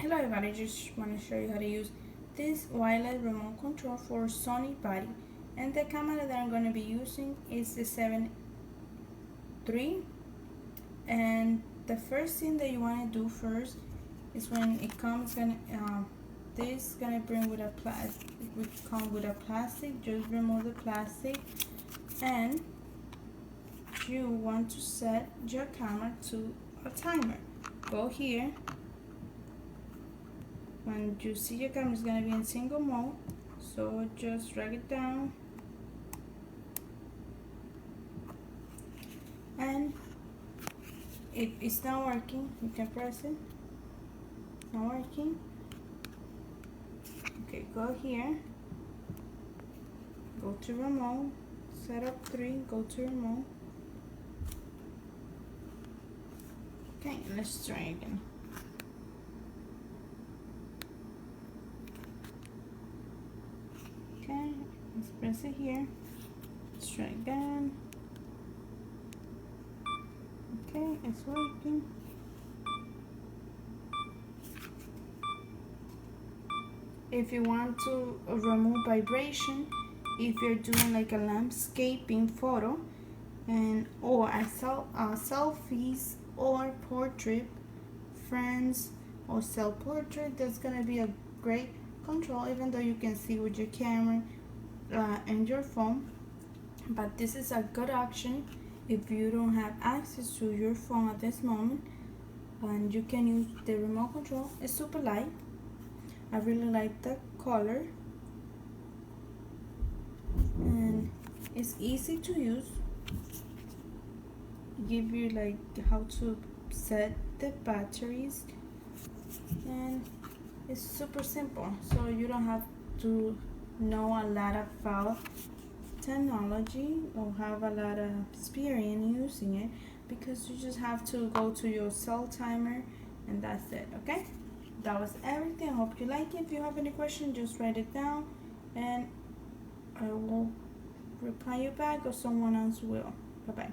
Hello everybody, just want to show you how to use this wireless remote control for Sony body, and the camera that I'm going to be using is the 7 III. And the first thing that you want to do first is when it comes this gonna bring with a plastic, just remove the plastic, and you want to set your camera to a timer. Go here. When you see your camera is going to be in single mode, so just drag it down, and if it's not working, you can press it. It's not working. Okay, go here, go to remote, setup 3, go to remote. Okay, let's try again. Okay, let's press it here. Let's try again. Okay, it's working. If you want to remove vibration, if you're doing like a landscaping photo or a selfies or portrait, friends or self-portrait, that's gonna be a great control, even though you can see with your camera and your phone. But this is a good option if you don't have access to your phone at this moment, and you can use the remote control. It's super light. I really like the color, and it's easy to use. Give you like how to set the batteries, and it's super simple, so you don't have to know a lot about technology or have a lot of experience using it, because you just have to go to your cell timer and that's it. Okay, that was everything. I hope you like it. If you have any questions, just write it down and I will reply you back, or someone else will. Bye bye.